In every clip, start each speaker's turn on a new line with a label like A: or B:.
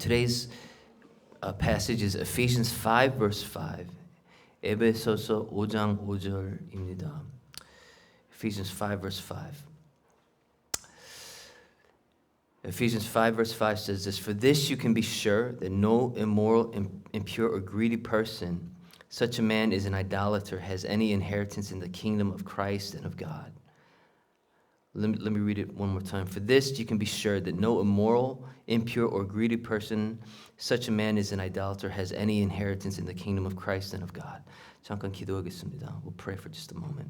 A: Today's passage is Ephesians 5 verse 5. 에베소서 5장 5절입니다. Ephesians 5 verse 5. Ephesians 5 verse 5 says this, "For this you can be sure that no immoral, impure, or greedy person, such a man is an idolater, has any inheritance in the kingdom of Christ and of God." Let me read it one more time. "For this you can be sure that no immoral, impure, or greedy person, such a man is an idolater, has any inheritance in the kingdom of Christ and of God." 잠깐 기도하겠습니다. We'll pray for just a moment.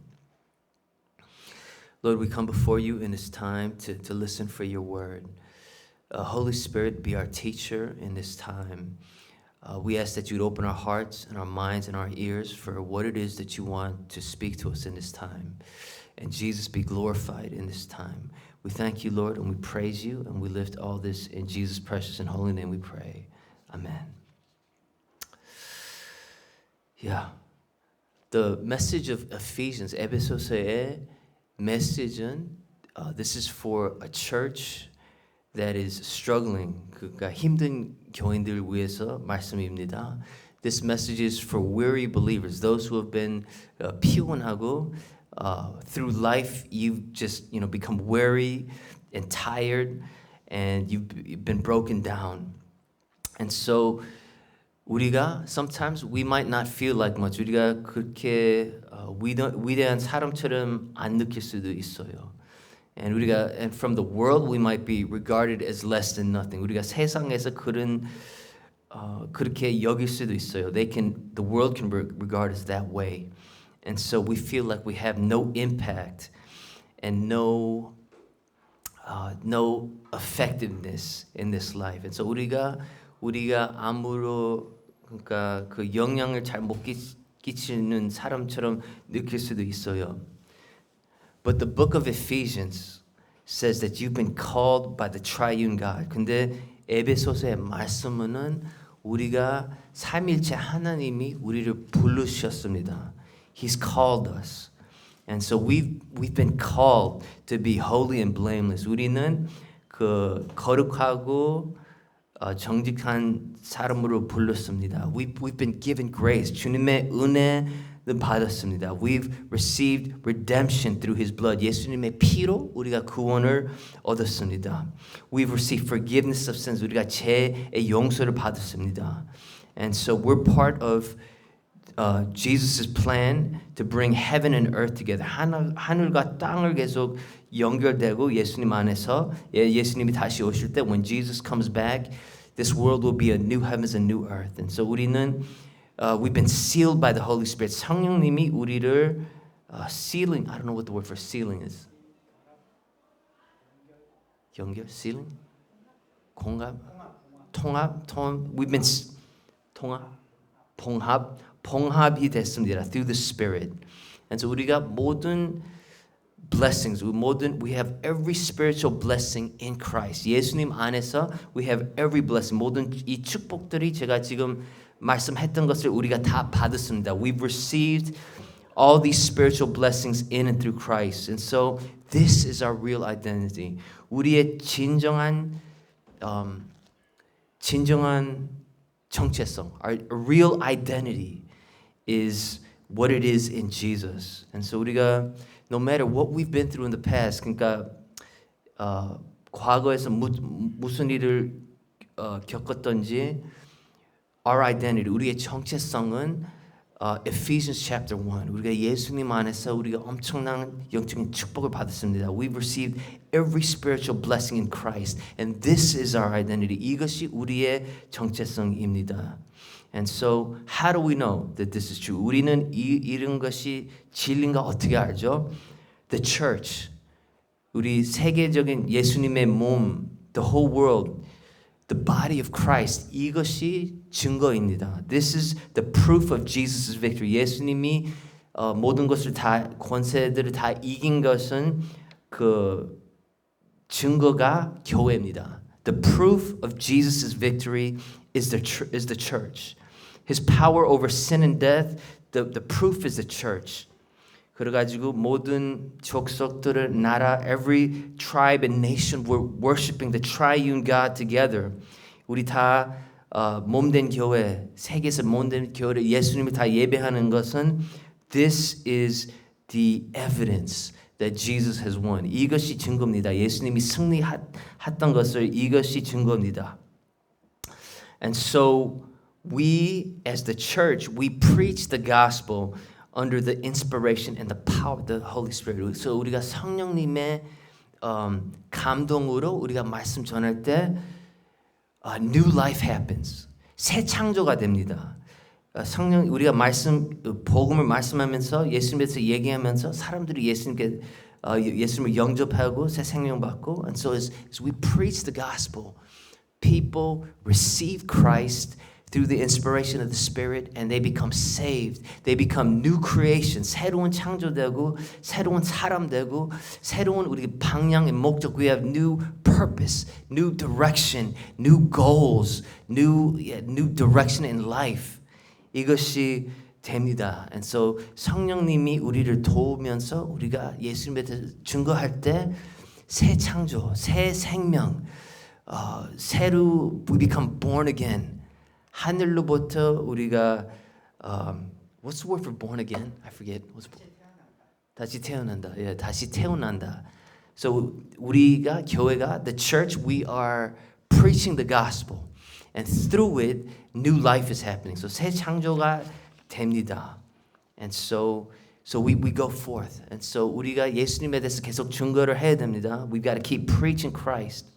A: Lord, we come before you in this time to listen for your word. Holy Spirit, be our teacher in this time. We ask that you'd open our hearts and our minds and our ears for what it is that you want to speak to us in this time. And Jesus, be glorified in this time. We thank you, Lord, and we praise you, and we lift all this in Jesus' precious and holy name we pray. Amen. Yeah. The message of Ephesians, 에베소서의 message는 this is for a church that is struggling. 그러니까 힘든 교인들 위해서 말씀입니다. This message is for weary believers, those who have been 피곤하고 through life you've just become weary and tired and you've been broken down. And so 우리가 sometimes we might not feel like much. 우리가 그렇게 위대한 사람처럼 안 느낄 수도 있어요. And from the world we might be regarded as less than nothing. 우리가 세상에서 그렇게 여길 수도 있어요. The world can regard us that way. And so we feel like we have no impact and no effectiveness in this life. And so 우리가 아무로 그러니까 그 영향을 잘 못 끼치는 사람처럼 느낄 수도 있어요. But the book of Ephesians says that you've been called by the triune God. 근데 에베소서의 말씀은 우리가 삼일체 하나님이 우리를 부르셨습니다. He's called us. And so we've been called to be holy and blameless. 우리는 그 거룩하고 정직한 사람으로 불렀습니다. We've been given grace. 주님의 은혜를 받았습니다. We've received redemption through His blood. 예수님의 피로 우리가 구원을 얻었습니다. We've received forgiveness of sins. 우리가 죄의 용서를 받았습니다. And so we're part of Jesus' plan to bring heaven and earth together. 하늘과 땅을 계속 연결되고 예수님 안에서 예수님이 다시 오실 때 when Jesus comes back, this world will be a new heavens and new earth. And so 우리는 we've been sealed by the Holy Spirit. 성령님이 우리를 sealing. I don't know what the word for sealing is. 연결, sealing, 공합, 통합. We've been 봉합이 됐습니다 through the Spirit. And so 우리가 모든 blessings, we have every spiritual blessing in Christ. 예수님 안에서 we have every blessing. 모든 이 축복들이 제가 지금 말씀했던 것을 우리가 다 받았습니다. We've received all these spiritual blessings in and through Christ. And so this is our real identity. 우리의 진정한 정체성, our real identity is what it is in Jesus. And so 우리가 no matter what we've been through in the past, 그러니까 과거에서 무슨 일을 겪었던지 our identity, 우리의 정체성은 Ephesians chapter 1. 우리가 예수님 안에서 우리가 엄청난 영적인 축복을 받았습니다. We've received every spiritual blessing in Christ. And this is our identity. 이것이 우리의 정체성입니다. And so how do we know that this is true? 우리는 이런 것이 진리인가 어떻게 알죠? The church, 우리 세계적인 예수님의 몸, the whole world, the body of Christ, 이것이 증거입니다. This is the proof of Jesus' victory. 예수님이 모든 것을 다 권세들을 다 이긴 것은 그 증거가 교회입니다. The proof of Jesus' victory is the church. His power over sin and death, the proof is the church. 그래가지고 모든 족속들을 나라, every tribe and nation were worshiping the triune God together. 우리 다 몸된 교회, 세계에서 몸된 교회를 예수님을 다 예배하는 것은 this is the evidence that Jesus has won. 이것이 증거입니다. 예수님이 승리했던 것을 이것이 증거입니다. And so we as the church, we preach the gospel under the inspiration and the power of the Holy Spirit. 그래서 우리가 성령님의 감동으로 우리가 말씀 전할 때 new life happens. 새 창조가 됩니다. 성령 우리가 복음을 말씀하면서 예수님에 대해서 얘기하면서 사람들이 예수님을 영접하고 새 생명 받고 and so as we preach the gospel, people receive Christ through the inspiration of the Spirit and they become saved. They become new creation. 새로운 창조되고 새로운 사람 되고 새로운 우리 방향의 목적. We have new purpose, new direction, new goals, new direction in life. 이것이 됩니다. And so 성령님이 우리를 도우면서 우리가 예수님에 대해서 증거할 때 새 창조, 새 생명, 새로 we become born again. 하늘로부터 우리가 what's the word for born again? I forget. 다시 태어난다. 예, 다시 태어난다. So 우리가 교회가 the church we are preaching the gospel and through it new life is happening. So 새 창조가 됩니다. And so we go forth. And so 우리가 예수님에 대해서 계속 증거를 해야 됩니다. We've got to keep preaching Christ.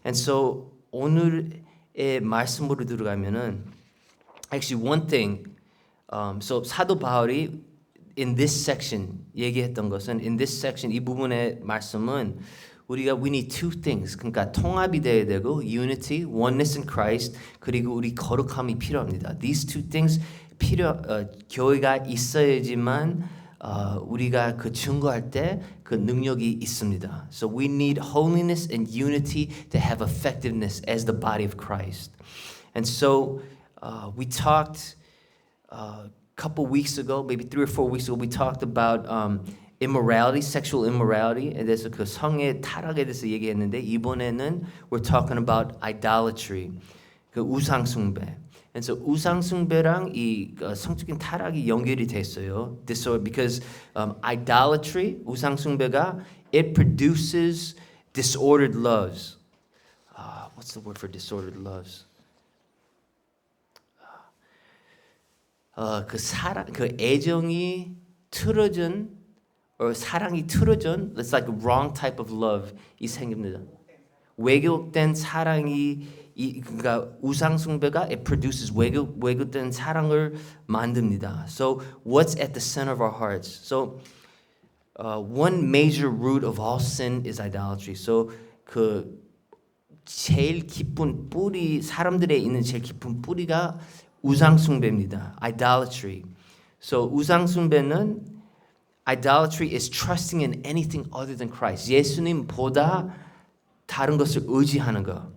A: And so 오늘의 말씀으로 들어가면은 actually one thing so 사도 바울이 in this section 얘기했던 것은 in this section 이 부분의 말씀은 우리가 we need two things. 그러니까 통합이 되어야 되고 unity, oneness in Christ 그리고 우리 거룩함이 필요합니다. These two things 교회가 있어야지만 우리가 그 증거할 때 그 능력이 있습니다. So we need holiness and unity to have effectiveness as the body of Christ. And so we talked a couple weeks ago, maybe 3 or 4 weeks ago, we talked about immorality, sexual immorality. 에 대해서 그 성의 타락에 대해서 얘기했는데 이번에는 we're talking about idolatry, 그 우상 숭배. 그래서 우상 숭배랑 이 성적인 타락이 연결이 됐어요. Because idolatry, 우상 숭배가 it produces disordered loves. What's the word for disordered loves? 그 애정이 틀어진, or 사랑이 틀어진, it's like a wrong type of love 이 생깁니다. 왜곡된 사랑이 그러니까 우상 숭배가 it produces 왜곡된 사랑을 만듭니다. So what's at the center of our hearts? So one major root of all sin is idolatry. So 그 제일 깊은 뿌리 사람들에 있는 제일 깊은 뿌리가 우상 숭배입니다. Idolatry. So 우상 숭배는 idolatry is trusting in anything other than Christ. 예수님보다 다른 것을 의지하는 거.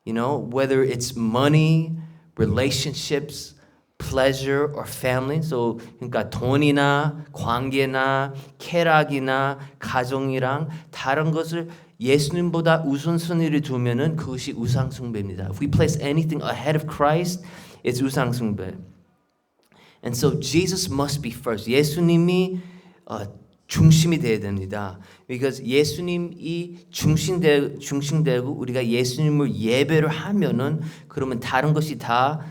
A: You know, whether it's money, relationships, pleasure, or family. So, 그러니까 돈이나 관계나 쾌락이나 가정이랑 다른 것을 예수님보다 우선순위를 두면은 그것이 우상 숭배입니다. If we place anything ahead of Christ, it's 우상 숭배. And so Jesus must be first. 예수님이 중심이 되어야 됩니다. Because 예수님이 중심되고 우리가 예수님을 예배를 하면은 그러면 다른 것이 다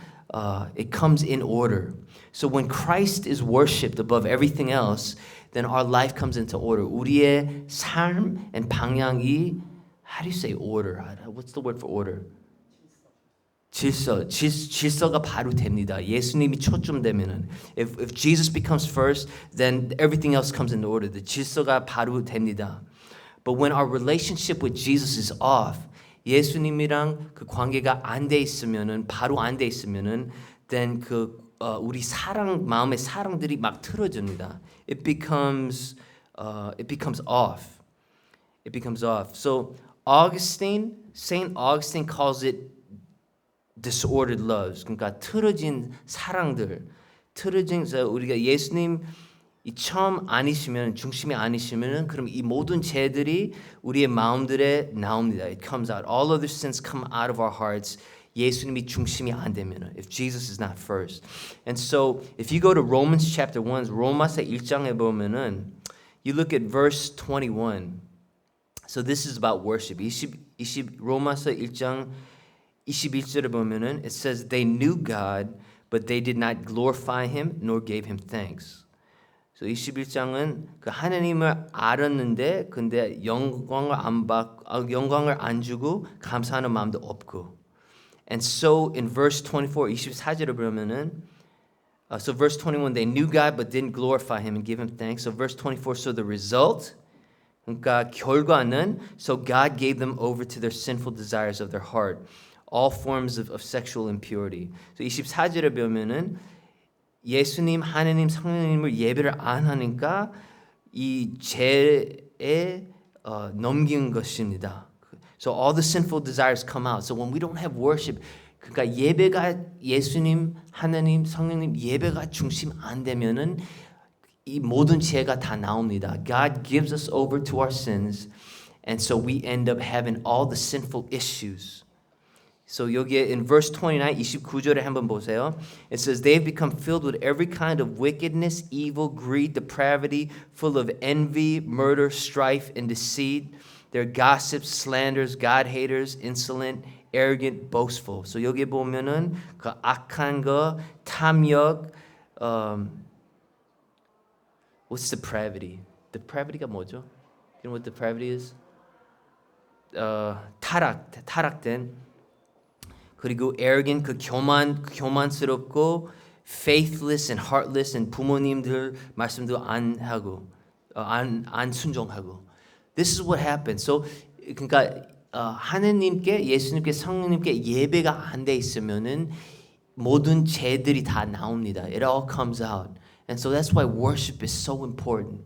A: it comes in order. So when Christ is worshipped above everything else, then our life comes into order. 우리의 삶 and 방향이 how do you say order? What's the word for order? 질서가 바로 됩니다. 예수님이 초점되면은 if Jesus becomes first, then everything else comes into order. The 질서가 바로 됩니다. But when our relationship with Jesus is off, 예수님이랑 그 관계가 안 돼 있으면은 바로 안 돼 있으면은 then 우리 마음의 사랑들이 막 틀어집니다. It becomes off. It becomes off. So Saint Augustine calls it disordered loves. 그러니까 틀어진 사랑들. 우리가 예수님 처음 아니시면 중심이 아니시면은 그럼 이 모든 죄들이 우리의 마음들에 나옵니다. It comes out. All other sins come out of our hearts. 예수님이 중심이 안 되면은 if Jesus is not first. And so if you go to Romans chapter 1, 로마서 1장에 보면은 you look at verse 21. So this is about worship. 로마서 1장 21절에 보면은 it says they knew God but they did not glorify him nor gave him thanks. So 21장은 그 하나님을 알았는데 근데 영광을 안 주고 감사하는 마음도 없고. And so in verse 24, 24절에 보면은 so verse 21 they knew God but didn't glorify him and give him thanks. So verse 24 so the result 그러니까 결과는 so God gave them over to their sinful desires of their heart. All forms of sexual impurity. So 24절에 보면은 예수님, 하나님, 성령님을 예배를 안 하니까 이 죄에 넘긴 것입니다. So all the sinful desires come out. So when we don't have worship, 그러니까 예배가 예수님, 하나님, 성령님 예배가 중심 안 되면은 이 모든 죄가 다 나옵니다. God gives us over to our sins, and so we end up having all the sinful issues. So 여기에 in verse 29, 29절에 한번 보세요. It says, they've become filled with every kind of wickedness, evil, greed, depravity, full of envy, murder, strife, and deceit. They're gossips, slanders, God-haters, insolent, arrogant, boastful. So 여기 보면은 그 악한 거, 탐욕, what's depravity? Depravity가 뭐죠? You know what depravity is? 타락된. 그리고 arrogant 그 교만스럽고 faithless and heartless and 부모님들 말씀도 안 하고 안 순종하고. This is what happens. So 그러니까 하나님께 예수님께 성령님께 예배가 안 돼 있으면은 모든 죄들이 다 나옵니다. It all comes out. And so that's why worship is so important.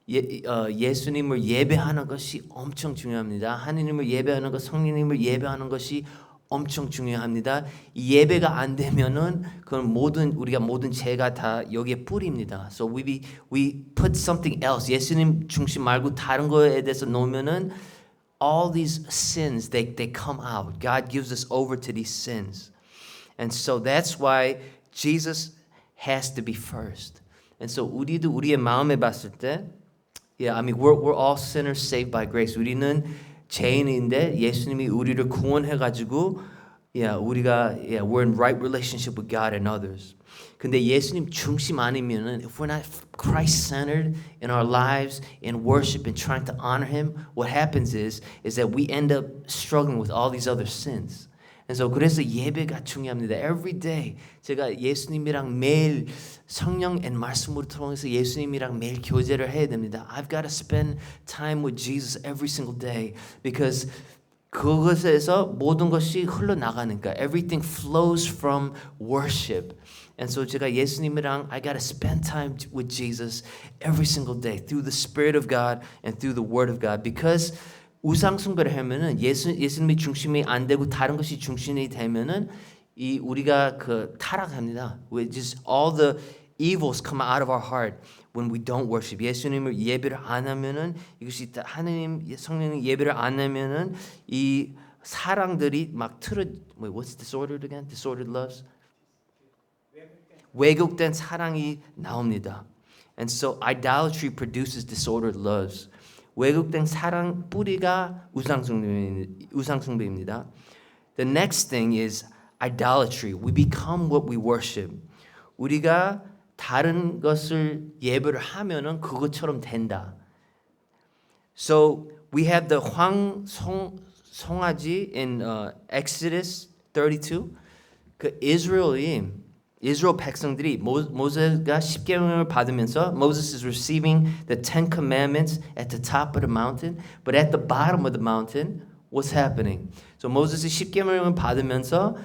A: 예수님을 예배하는 것이 엄청 중요합니다. 하나님을 예배하는 것, 성령님을 예배하는 것이 엄청 중요합니다. 이 예배가 안 되면은 그건 우리가 모든 죄가 다 여기에 뿌립니다. So we put something else. 예수님 중심 말고 다른 거에 대해서 놓으면은 all these sins they come out. God gives us over to these sins. And so that's why Jesus has to be first. And so 우리도 우리의 마음에 봤을 때 yeah, I mean we're all sinners saved by grace. 우리는 죄인인데 예수님이 우리를 구원해 가지고 we're in right relationship with God and others. 근데 예수님 중심 아니면은 if we're not Christ-centered in our lives in worship and trying to honor him, what happens is that we end up struggling with all these other sins. And so 그래서 예배가 중요합니다. Every day 제가 예수님이랑 매일 성령 and 말씀으로 통해서 예수님이랑 매일 교제를 해야 됩니다. I've got to spend time with Jesus every single day because 그것에서 모든 것이 흘러나가니까 everything flows from worship. And so 제가 예수님이랑 I got to spend time with Jesus every single day through the Spirit of God and through the Word of God because 우상 숭배를 하면은 예수님이 중심이 안 되고 다른 것이 중심이 되면은 이 우리가 그 타락합니다. Just all the evils come out of our heart when we don't worship. 예수님을 예배를 안 하면은 이것이 하나님 성령님 예배를 안 하면은 이 사랑들이 막 what's disordered again? Disordered loves? 왜곡된 사랑이 나옵니다. And so idolatry produces disordered loves. 왜곡된 사랑 뿌리가 우상숭배입니다. The next thing is idolatry. We become what we worship. 우리가 다른 것을 예배를 하면은 그것처럼 된다. So we have the 송아지 in Exodus 32. 그 이스라엘 백성들이 모세가 십계명을 받으면서 Moses is receiving the 10 commandments at the top of the mountain, but at the bottom of the mountain, what's happening? So 모세스 십계명을 받으면서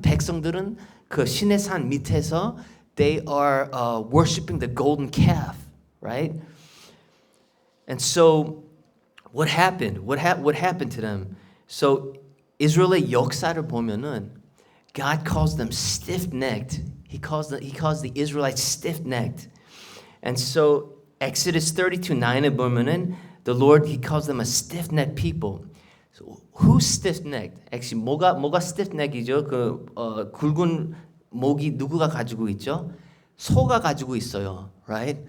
A: 백성들은 그 신의 산 밑에서 they are worshiping the golden calf, right? And so what happened? What happened to them? So 이스라엘의 역사를 보면은 God calls them stiff-necked. He calls the Israelites stiff-necked. And so Exodus 32:9에 보면은 the Lord he calls them a stiff-necked people. So, who's stiff-necked? Actually, 뭐가 stiff-neck이죠? 굵은 목이 누구가 가지고 있죠? 소가 가지고 있어요, right?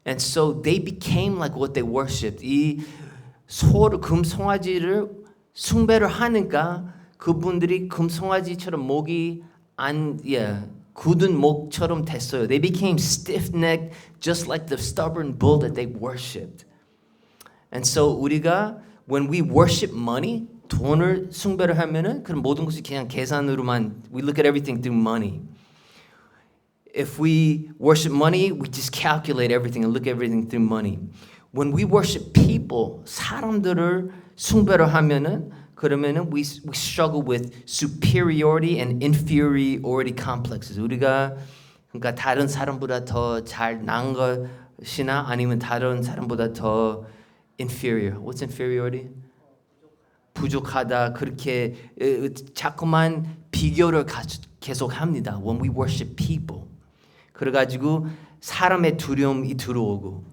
A: And so they became like what they worshipped. 이 소를 금송아지를 숭배를 하니까 그분들이 금송아지처럼 목이 굳은 목처럼 됐어요. They became stiff-necked, just like the stubborn bull that they worshipped. And so 우리가 when we worship money, 돈을 숭배를 하면은 그런 모든 것이 그냥 계산으로만 we look at everything through money. If we worship money, we just calculate everything and look at everything through money. When we worship people, 사람들을 숭배를 하면은 그러면은 we struggle with superiority and inferiority complexes. 우리가 그러니까 다른 사람보다 더 잘 나은 것이나 아니면 다른 사람보다 더 inferior. What's inferiority? 부족하다. 그렇게 자꾸만 비교를 계속합니다. When we worship people. 그래가지고 사람의 두려움이 들어오고.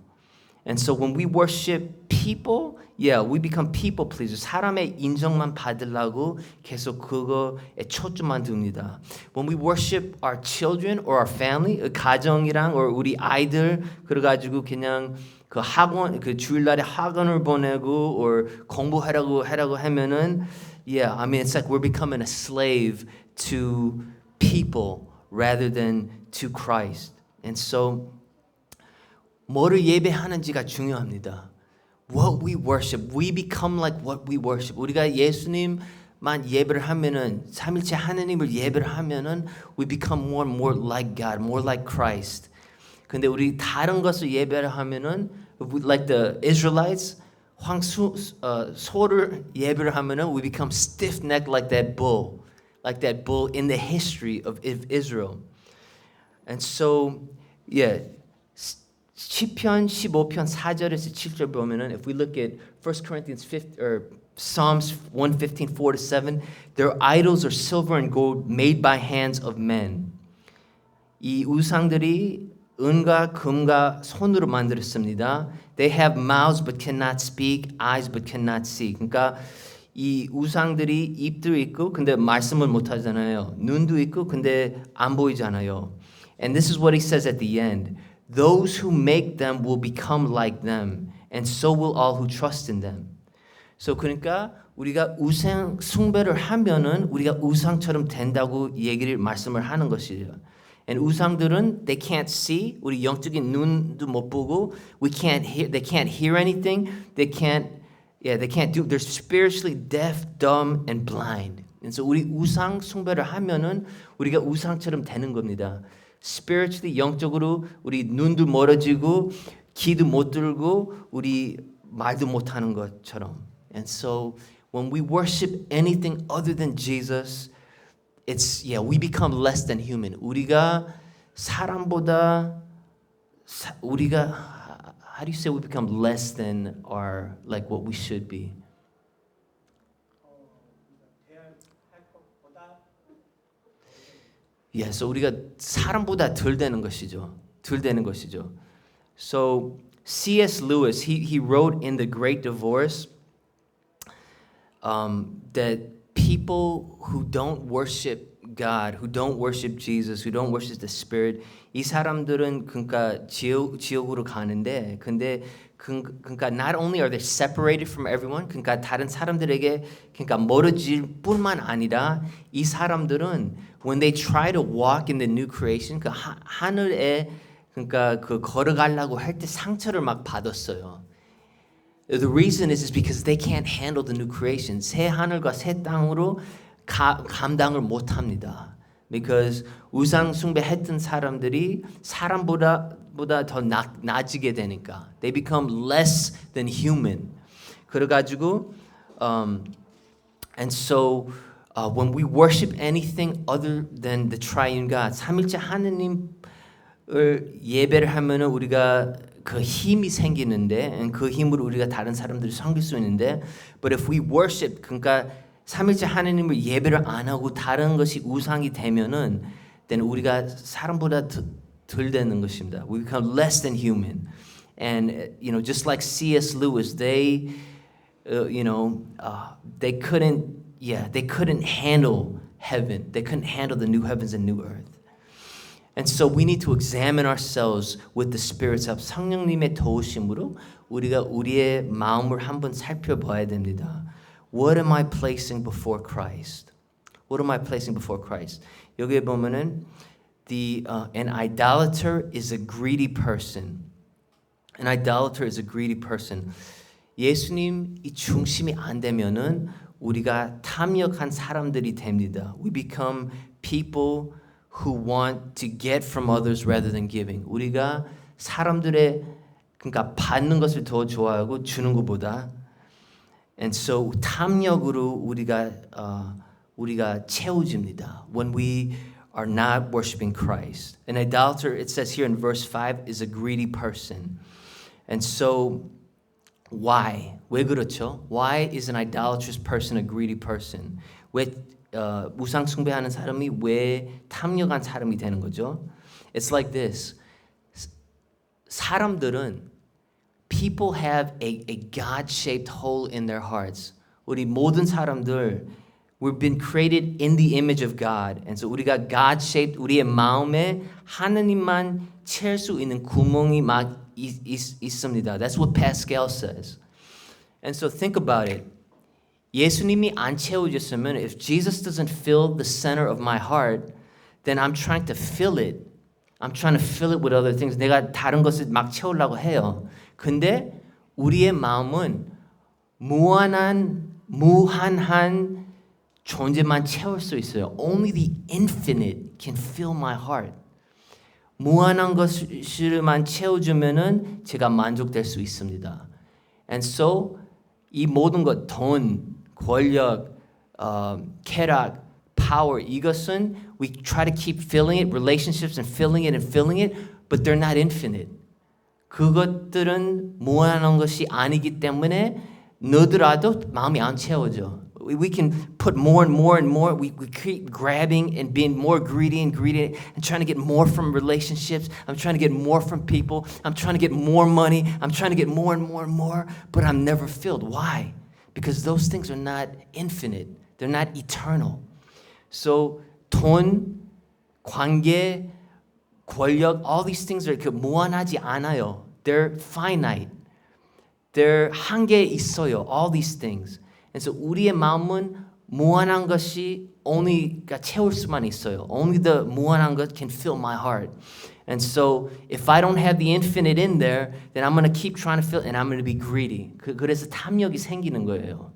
A: And so when we worship people, we become people pleasers. 사람의 인정만 받으려고 계속 그거에 초점만 둡니다. When we worship our children or our family, 가정이랑 or 우리 아이들 그래가지고 그냥 그 학원 그 주일날에 학원을 보내고 or 공부하라고 하면은 I mean it's like we're becoming a slave to people rather than to Christ. And so 뭐를 예배하는지가 중요합니다. What we worship, we become like what we worship. 우리가 예수님만 예배를 하면은 삼일체 하나님을 예배를 하면은 we become more and more like God, more like Christ. 근데 우리 다른 것을 예배를 하면은 like the Israelites 소를 예배를 하면은 we become stiff-necked like that bull in the history of Israel. And so 시편 15편 4절에서 7절 보면은 if we look at 1 Corinthians 5 or Psalms 115 4-7, their idols are silver and gold made by hands of men. 이 우상들이 은과 금과 손으로 만들었습니다. They have mouths but cannot speak, eyes but cannot see. 그러니까 이 우상들이 입도 있고 근데 말씀을 못 하잖아요. 눈도 있고 근데 안 보이잖아요. And this is what he says at the end. Those who make them will become like them, and so will all who trust in them. So 그러니까 우리가 우상 숭배를 하면은 우리가 우상처럼 된다고 말씀을 하는 것이에요. And 우상들은 they can't see, 우리 영적인 눈도 못 보고, they can't hear anything, they can't do, they're spiritually deaf, dumb, and blind. And so 우리 우상 숭배를 하면은 우리가 우상처럼 되는 겁니다. Spiritually, 영적으로 우리 눈도 멀어지고 귀도 못 들고 우리 말도 못 하는 것처럼. And so when we worship anything other than Jesus, we become less than human. 우리가 사람보다 how do you say we become less than our like what we should be? So 우리가 사람보다 덜 되는 것이죠. So C.S. Lewis, he wrote in The Great Divorce that people who don't worship God, who don't worship Jesus, who don't worship the Spirit, 이 사람들은 그러니까 지옥으로 가는데, 근데 그러니까 not only are they separated from everyone, 그러니까 다른 사람들에게 그러니까 멀어질 뿐만 아니라 이 사람들은 when they try to walk in the new creation, 그 하늘에 그러니까 그 걸어가려고 할 때 상처를 막 받았어요. The reason is because they can't handle the new creation. 새 하늘과 새 땅으로 감당을 못 합니다. Because 우상 숭배했던 사람들이 사람보다 더 낮아지게 되니까 they become less than human. 그래가지고 and so when we worship anything other than the triune God, 삼일째 하느님을 예배를 하면은 우리가 그 힘이 생기는데 그 힘으로 우리가 다른 사람들을 섬길 수 있는데 but if we worship 그러니까 삼일째 하느님을 예배를 안 하고 다른 것이 우상이 되면은 then 우리가 사람보다 덜 되는 것입니다. We become less than human. And just like C.S. Lewis, they couldn't handle heaven. They couldn't handle the new heavens and new earth. And so we need to examine ourselves with the Spirit's help. 성령님의 도우심으로 우리가 우리의 마음을 한번 살펴봐야 됩니다. What am I placing before Christ? What am I placing before Christ? 여기에 보면은 an idolater is a greedy person. An idolater is a greedy person. 예수님 이 중심이 안 되면은 우리가 탐욕한 사람들이 됩니다. We become people who want to get from others rather than giving. 우리가 사람들의 그러니까 받는 것을 더 좋아하고 주는 것보다. And so 탐욕으로 우리가 채워집니다. When we are not worshiping Christ. An idolater, it says here in verse 5, is a greedy person. And so why? 왜 그렇죠? Why is an idolatrous person a greedy person? 왜 우상 숭배하는 사람이 왜 탐욕한 사람이 되는 거죠? It's like this. 사람들은 people have a God-shaped hole in their hearts. 우리 모든 사람들 we've been created in the image of God. And so 우리가 God-shaped 우리의 마음에 하느님만 채울 수 있는 구멍이 막 있습니다. That's what Pascal says. And so think about it. 예수님이 안 채워졌으면 if Jesus doesn't fill the center of my heart, then I'm trying to fill it. I'm trying to fill it with other things. 내가 다른 것을 막 채우려고 해요. 근데 우리의 마음은 무한한 존재만 채울 수 있어요. Only the infinite can fill my heart. 무한한 것을만 채워주면은 제가 만족될 수 있습니다. And so 이 모든 것, 돈, 권력, 쾌락, power, 이것은 we try to keep filling it, relationships and filling it, but they're not infinite. 그것들은 무한한 것이 아니기 때문에 넣더라도 마음이 안 채워져. We can put more and more and more. We keep grabbing and being more greedy and trying to get more from relationships. I'm trying to get more from people. I'm trying to get more money. I'm trying to get more and more and more, but I'm never filled. Why? Because those things are not infinite. They're not eternal. So 돈, 관계, 권력, all these things are 무한하지 않아요. They're finite. They're 한계에 있어요. All these things. And so 우리의 마음은 무한한 것이 only가 채울 수만 있어요. Only the 무한한 것 can fill my heart. And so if I don't have the infinite in there, then I'm going to keep trying to fill and I'm going to be greedy. 그래서 탐욕이 생기는 거예요.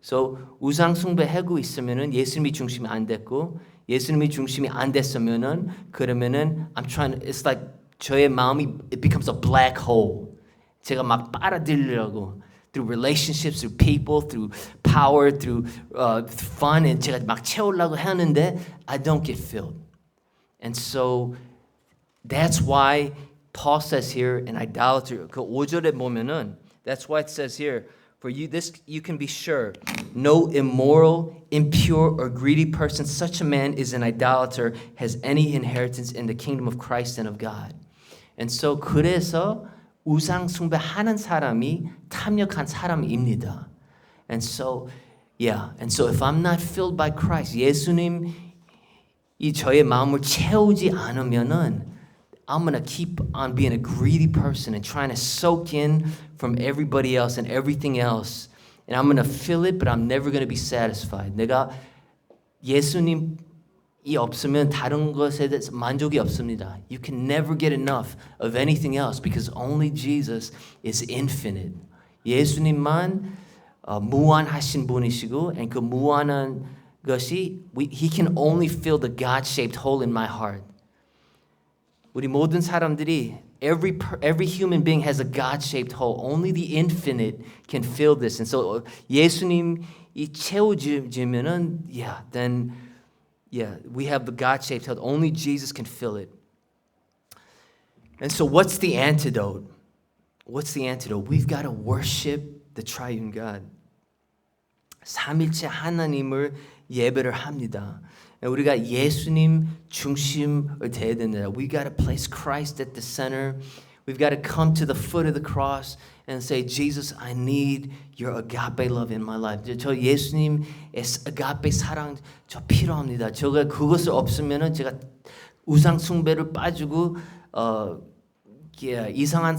A: So 우상 숭배하고 있으면은 예수님이 중심이 안 됐고 예수님이 중심이 안 됐으면은 그러면은 it's like 저의 마음이 it becomes a black hole. 제가 막 빨아들이려고 through relationships, through people, through power, through fun, and 제가 막 채우려고 하는데 I don't get filled. And so that's why Paul says here in idolatry, 그 5절에 보면은 that's why it says here, for you can be sure, no immoral, impure, or greedy person, such a man is an idolater, has any inheritance in the kingdom of Christ and of God. And so 그래서 우상 숭배하는 사람이 탐욕한 사람입니다. And so if I'm not filled by Christ, 예수님이 저의 마음을 채우지 않으면은 I'm going to keep on being a greedy person and trying to soak in from everybody else and everything else. And I'm going to fill it, but I'm never going to be satisfied. 내가 예수님이 없으면 다른 것에 대해서 만족이 없습니다. You can never get enough of anything else because only Jesus is infinite. 예수님만 무한하신 분이시고 and 그 무한한 것이 He can only fill the God-shaped hole in my heart. 우리 모든 사람들이 every human being has a God-shaped hole. Only the infinite can fill this. And so 예수님이 채워지면은 then we have the God-shaped hole. Only Jesus can fill it. And so what's the antidote? What's the antidote? We've got to worship the triune God. 삼일체 하나님을 예배를 합니다. 우리가 예수님 중심을 돼야 된다. We got to place Christ at the center. We've got to come to the foot of the cross and say, Jesus, I need your agape love in my life. 저 예수님의 agape 사랑 저 필요합니다. 제가 그것을 없으면은 제가 우상 숭배를 빠지고 이상한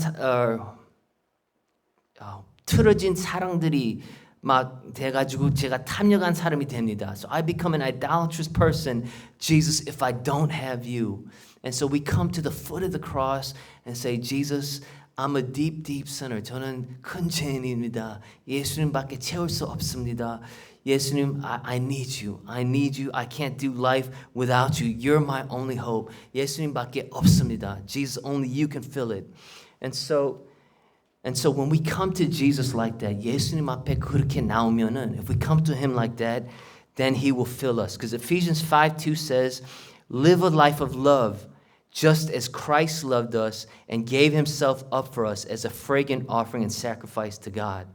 A: 틀어진 사랑들이 막 돼가지고 제가 탐욕한 사람이 됩니다. So I become an idolatrous person, Jesus, if I don't have you. And so we come to the foot of the cross and say, Jesus, I'm a deep, deep sinner. 저는 큰 죄인입니다. 예수님밖에 채울 수 없습니다. 예수님, I need you. I need you. I can't do life without you. You're my only hope. 예수님밖에 없습니다. Jesus, only you can fill it. And so when we come to Jesus like that, 예수님 앞에 그렇게 나오면은, if we come to him like that, then he will fill us. Because Ephesians 5:2 says, live a life of love, just as Christ loved us and gave himself up for us as a fragrant offering and sacrifice to God.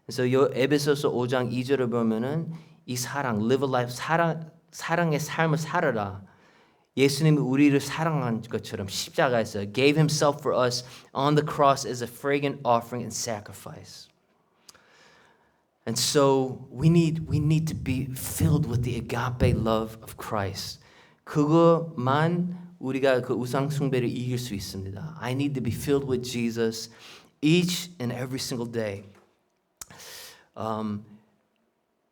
A: 그래서 에베소서 5장 2절을 보면은 이 사랑, live a life, 사랑의 삶을 살아라. 예수님이 우리를 사랑한 것처럼 십자가에서 gave himself for us on the cross as a fragrant offering and sacrifice. And so we need to be filled with the agape love of Christ. 그것만 우리가 그 우상 숭배를 이길 수 있습니다. I need to be filled with Jesus each and every single day.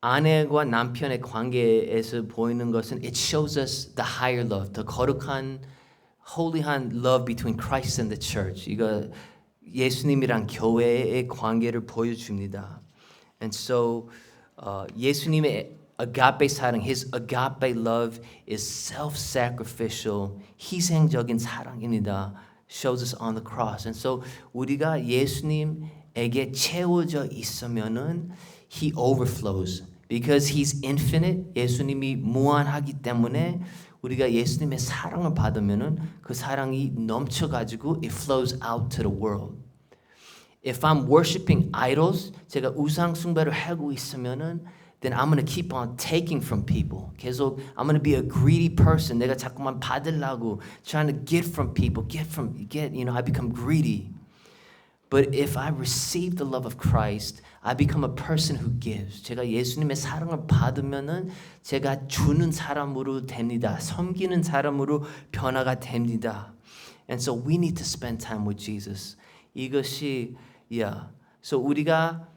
A: 아내와 남편의 관계에서 보이는 것은 it shows us the higher love, 더 거룩한, holy한 love between Christ and the church. 이거 예수님이랑 교회의 관계를 보여줍니다. And so 예수님의 agape 사랑, his agape love is self-sacrificial, 희생적인 사랑입니다. Shows us on the cross. And so 우리가 예수님에게 채워져 있으면은 he overflows. Because he's infinite, 예수님이 무한하기 때문에 우리가 예수님의 사랑을 받으면은 그 사랑이 넘쳐가지고 it flows out to the world. If I'm worshiping idols, 제가 우상 숭배를 하고 있으면은 then I'm going to keep on taking from people. 계속 I'm going to be a greedy person. 내가 자꾸만 받으려고 trying to get from people, I become greedy. But if I receive the love of Christ, I become a person who gives. 제가 예수님의 사랑을 받으면은 제가 주는 사람으로 됩니다. 섬기는 사람으로 변화가 됩니다. And so we need to spend time with Jesus. 이것이 So 우리가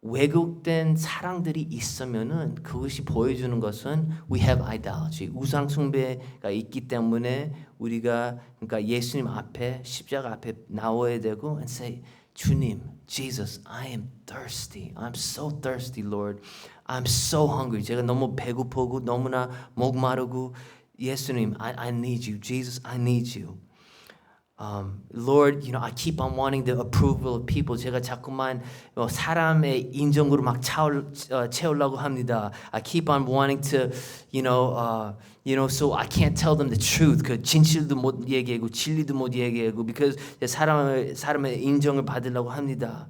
A: 왜곡된 사랑들이 있으면은 그것이 보여주는 것은 we have idolatry. 우상 숭배가 있기 때문에 우리가 그러니까 예수님 앞에 십자가 앞에 나와야 되고 and say 주님, Jesus, I am thirsty. I'm so thirsty, Lord. I'm so hungry. 제가 너무 배고프고 너무나 목마르고 예수님, I need you. Jesus, I need you. Lord, I keep on wanting the approval of people. 제가 자꾸만 사람의 인정으로 막 채우려고 합니다. I keep on wanting to, so I can't tell them the truth. 그 진실도 못 얘기하고 진리도 못 얘기하고 because 사람의 인정을 받으려고 합니다.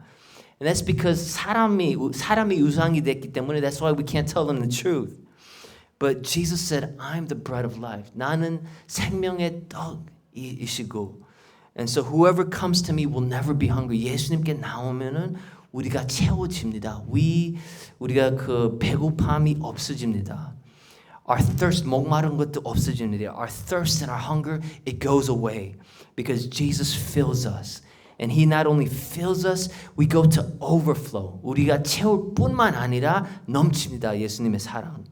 A: And that's because 사람이 우상이 됐기 때문에 that's why we can't tell them the truth. But Jesus said, I'm the bread of life. 나는 생명의 떡이시고 And so whoever comes to me will never be hungry. 예수님께 나오면은 우리가 채워집니다. 우리가 그 배고픔이 없어집니다. Our thirst, 목마른 것도 없어집니다. Our thirst and our hunger, it goes away because Jesus fills us. And he not only fills us, we go to overflow. 우리가 채울 뿐만 아니라 넘칩니다. 예수님의 사랑.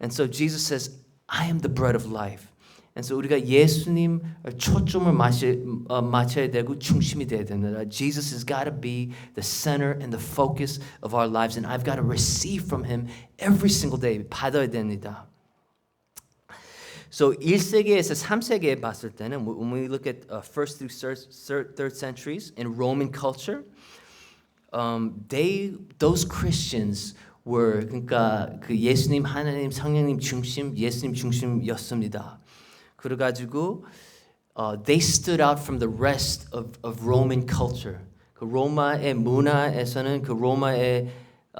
A: And so Jesus says, I am the bread of life. And so 우리가 예수님 초점을 맞춰야 되고 중심이 돼야 됩니다. Jesus has got to be the center and the focus of our lives, and I've got to receive from Him every single day. 받아야 됩니다. So 1세기에서 3세기에 봤을 때는 when we look at first through third centuries in Roman culture, those Christians were 그러니까 그 예수님, 하나님, 성령님 중심, 예수님 중심이었습니다. 그래가지고 they stood out from the rest of Roman culture. 그 로마의 문화에서는 그 로마의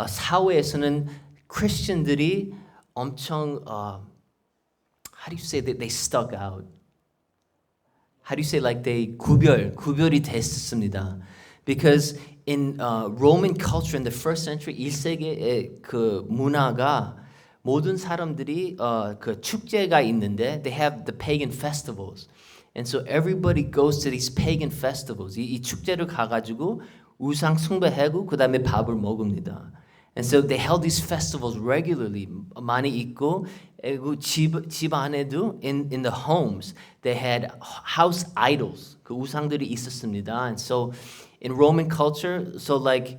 A: 사회에서는 크리스천들이 엄청 how do you say that they stuck out? how do you say like they 구별이 됐습니다. Because in Roman culture in the first century 1세기의 그 문화가 모든 사람들이 그 축제가 있는데 they have the pagan festivals. And so everybody goes to these pagan festivals. 이 축제를 가가지고 우상 숭배하고 그 다음에 밥을 먹습니다. And so they held these festivals regularly. 많이 있고 그리고 집 안에도 in the homes they had house idols. 그 우상들이 있었습니다. And so in Roman culture, so like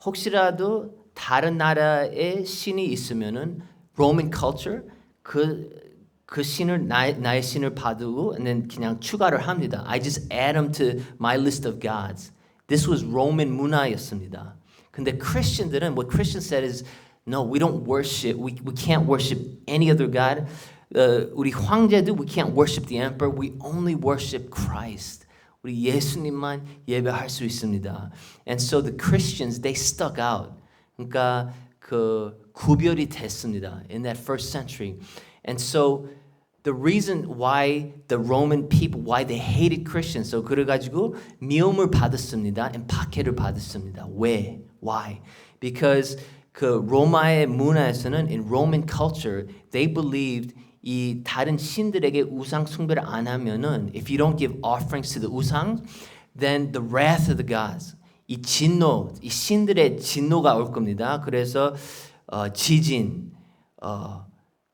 A: 혹시라도 다른 나라의 신이 있으면은 Roman culture 그 신을 나의 신을 받고 and then 그냥 추가를 합니다. I just add them to my list of gods. This was Roman 문화였습니다. 근데 Christian들은 what Christian said is no, we don't worship. We can't worship any other god. 우리 황제도 we can't worship the emperor. We only worship Christ. 우리 예수님만 예배할 수 있습니다. And so the Christians they stuck out. 그러니까 그 구별이 됐습니다. In that first century. And so the reason why the Roman people why they hated Christians. So 그래가지고 미움을 받았습니다. and 박해를 받았습니다. 왜? Why? Because 그 로마의 문화에서는 in Roman culture they believed 이 다른 신들에게 우상 숭배를 안 하면은 if you don't give offerings to the 우상 then the wrath of the gods 이 진노 이 신들의 진노가 올 겁니다. 그래서 지진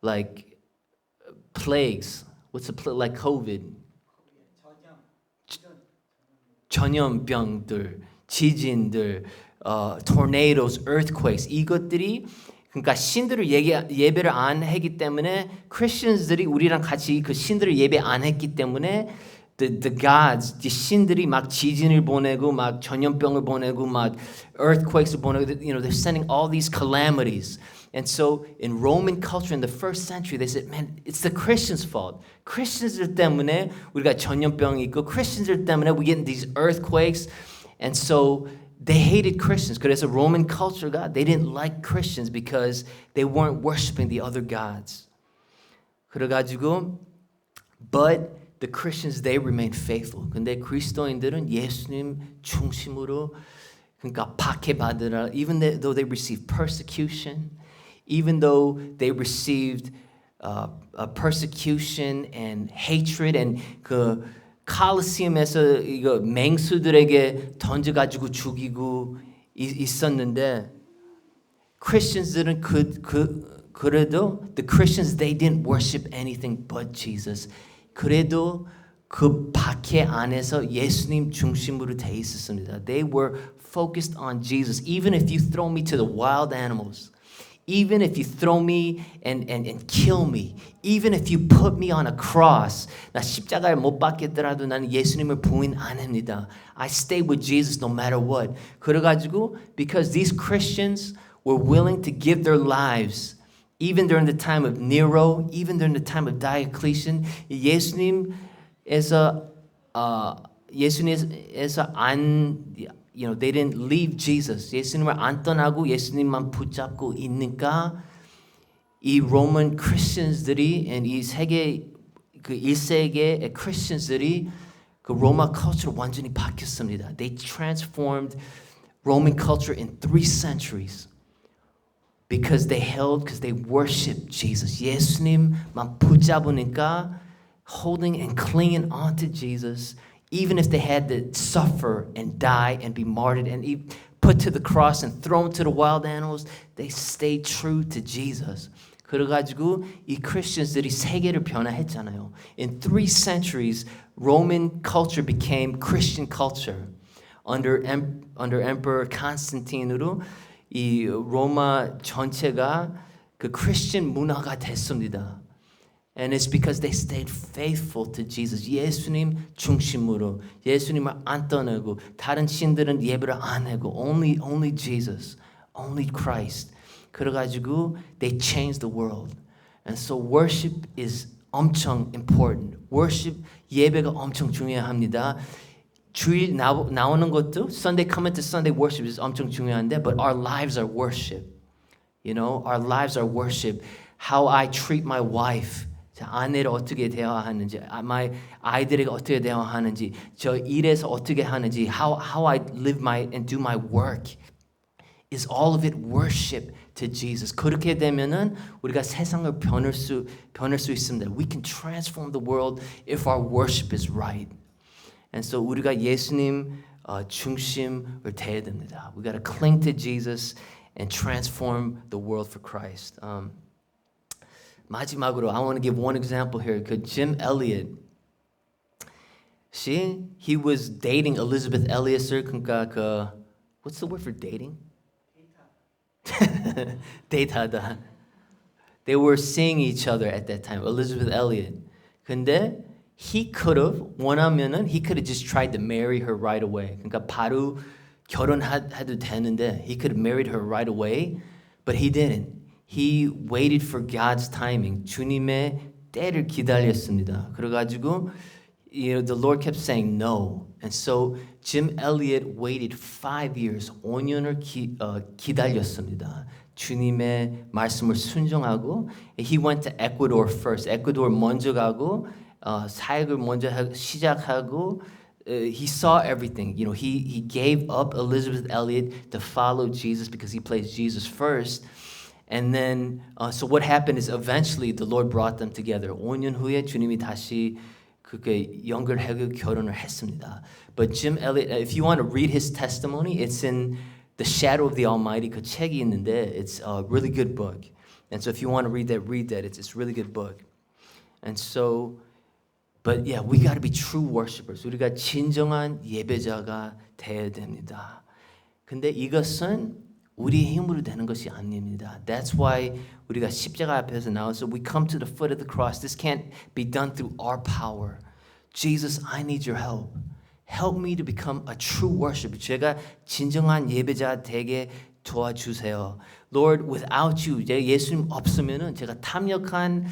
A: like plagues what's a plague like COVID 전염병들 지진들 tornadoes, earthquakes 이것들이 그러니까 신들을 예배를 안 했기 때문에 Christians들이 우리랑 같이 그 신들을 예배 안 했기 때문에 the gods, 이 신들이 막 지진을 보내고 막 전염병을 보내고 막 earthquakes을 보내고 you know they're sending all these calamities. And so in Roman culture in the first century they said, man, it's the Christians' fault. Christians들 때문에 우리가 전염병이 있고 Christians들 때문에 we get these earthquakes. And so they hated Christians. 그래서 Roman culture가 they didn't like Christians because they weren't worshiping the other gods. 그래가지고 but the Christians they remained faithful. 근데 그리스도인들은 예수님 중심으로 그러니까 박해받으라 even though they received persecution, even though they received persecution and hatred and 그 칼리시움에서 이거 맹수들에게 던져가지고 죽이고 있었는데 Christians들은 그래도 the Christians they didn't worship anything but Jesus. 그래도 그 박해 안에서 예수님 중심으로 돼 있었습니다. They were focused on Jesus. Even if you throw me to the wild animals. Even if you throw me and kill me, even if you put me on a cross, 나 십자가에 못 박겠더라도 나는 예수님을 부인 안 합니다. I stay with Jesus no matter what. 그래가지고 because these Christians were willing to give their lives, even during the time of Nero, even during the time of Diocletian, 예수님에서 안 You know, they didn't leave Jesus. 예수님을 안 떠나고 예수님만 붙잡고 있으니까 이 Roman Christians들이 이 세계 그 1세기의 Christians들이 그 로마 culture로 완전히 바뀌었습니다. They transformed Roman culture in 3 centuries because they worshiped Jesus. 예수님만 붙잡으니까 holding and clinging onto Jesus. Even if they had to suffer and die and be martyred and be put to the cross and thrown to the wild animals, they stayed true to Jesus. 그래가지고 이 Christians들이 세계를 변화했잖아요. In 3 centuries, Roman culture became Christian culture. Under Emperor Constantine으로 이 로마 전체가 그 Christian 문화가 됐습니다. And it's because they stayed faithful to Jesus. 예수님 중심으로 예수님을 안 떠나고 다른 신들은 예배를 안 하고 only Jesus, only Christ. 그래가지고 they changed the world. And so worship is 엄청 important. Worship 예배가 엄청 중요합니다. 주일 나오는 것도 Sunday coming to Sunday worship is 엄청 중요한데, but our lives are worship. You know, our lives are worship. How I treat my wife. 자, 아내를 어떻게 대화하는지, 아이들에게 어떻게 대화하는지, 저 일에서 어떻게 하는지, how I live and do my work is all of it worship to Jesus. 그렇게 되면은 우리가 세상을 변할 수 있습니다. We can transform the world if our worship is right. And so 우리가 예수님 중심을 대해야 됩니다. We got to cling to Jesus and transform the world for Christ. 마지막으로 I want to give one example here. 그 Jim Elliot, he was dating Elizabeth Elliot. 그러니까 그 what's the word for dating? 데이트하다. They were seeing each other at that time. Elizabeth Elliot. 근데 he could have 원하면은 he could have just tried to marry her right away. 그러니까 바로 결혼해도 되는데 he could have married her right away, but he didn't. He waited for God's timing. 주님의 때를 기다렸습니다. 그래가지고 the Lord kept saying no. And so Jim Elliot waited 5 years, 5년을 기다렸습니다. 주님의 말씀을 순종하고 he went to Ecuador first. 에콰도르 먼저 가고 사역을 먼저 시작하고 he saw everything. He gave up Elizabeth Elliot to follow Jesus because he placed Jesus first. And then, so what happened is eventually the Lord brought them together. 5년 후에 주님이 다시 그렇게 연결하고 결혼을 했습니다. But Jim Elliot, if you want to read his testimony, it's in The Shadow of the Almighty. 그 책이 있는데, it's a really good book. And so if you want to read that. It's a really good book. And so, but yeah, we got to be true worshipers. 우리가 진정한 예배자가 되어야 됩니다. 근데 이것은 우리의 힘으로 되는 것이 아닙니다. That's why 우리가 십자가 앞에서 나와서 we come to the foot of the cross. This can't be done through our power. Jesus, I need your help. Help me to become a true worshiper. 제가 진정한 예배자 되게 도와주세요. Lord, without you, 예수님 없으면은 제가 탐욕한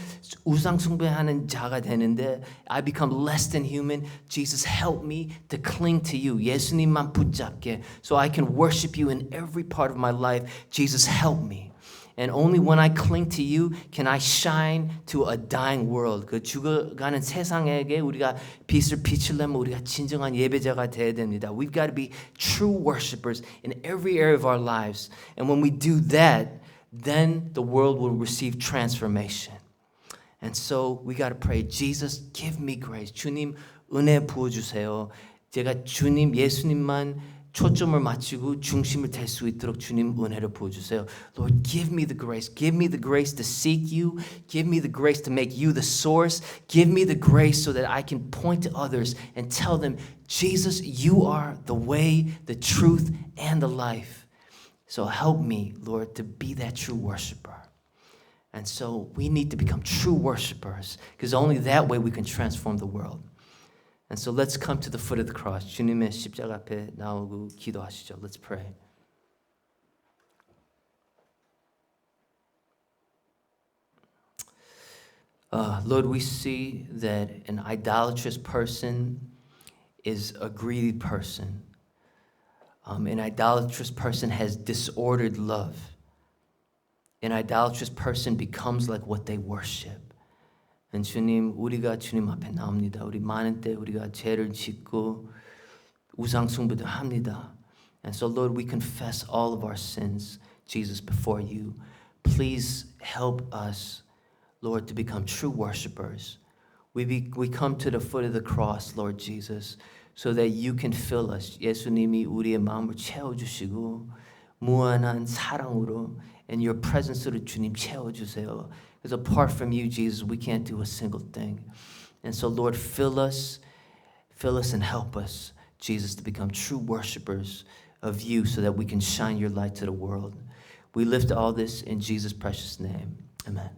A: 우상 숭배하는 자가 되는데 I become less than human. Jesus, help me to cling to you. 예수님만 붙잡게 so I can worship you in every part of my life. Jesus, help me. And only when I cling to you can I shine to a dying world. 그 죽어가는 세상에게 우리가 빛을 비추려면 우리가 진정한 예배자가 되어야 됩니다. We've got to be true worshipers in every area of our lives. And when we do that, then the world will receive transformation. And so we got to pray, Jesus, give me grace. 주님 은혜 부어주세요. 제가 주님, 예수님만 초점을 맞추고 중심을 될 수 있도록 주님 은혜를 부어주세요. Lord, give me the grace. Give me the grace to seek you. Give me the grace to make you the source. Give me the grace so that I can point to others and tell them, Jesus, you are the way, the truth, and the life. So help me, Lord, to be that true worshiper. And so we need to become true worshipers because only that way we can transform the world. And so let's come to the foot of the cross. 주님의 십자가 앞에 나오고 기도하시죠. Let's pray. Lord, we see that an idolatrous person is a greedy person. An idolatrous person has disordered love. An idolatrous person becomes like what they worship. And 주님, 우리가 주님 앞에 나옵니다. 우리 많은 때 우리가 죄를 짓고 우상 숭배도 합니다. And so, Lord, we confess all of our sins, Jesus, before you. Please help us, Lord, to become true worshipers. We come to the foot of the cross, Lord Jesus, so that you can fill us. 예수님이 우리의 마음을 채워주시고 무한한 사랑으로 and your presence로 주님 채워주세요. Because apart from you, Jesus, we can't do a single thing. And so, Lord, fill us and help us, Jesus, to become true worshipers of you so that we can shine your light to the world. We lift all this in Jesus' precious name. Amen.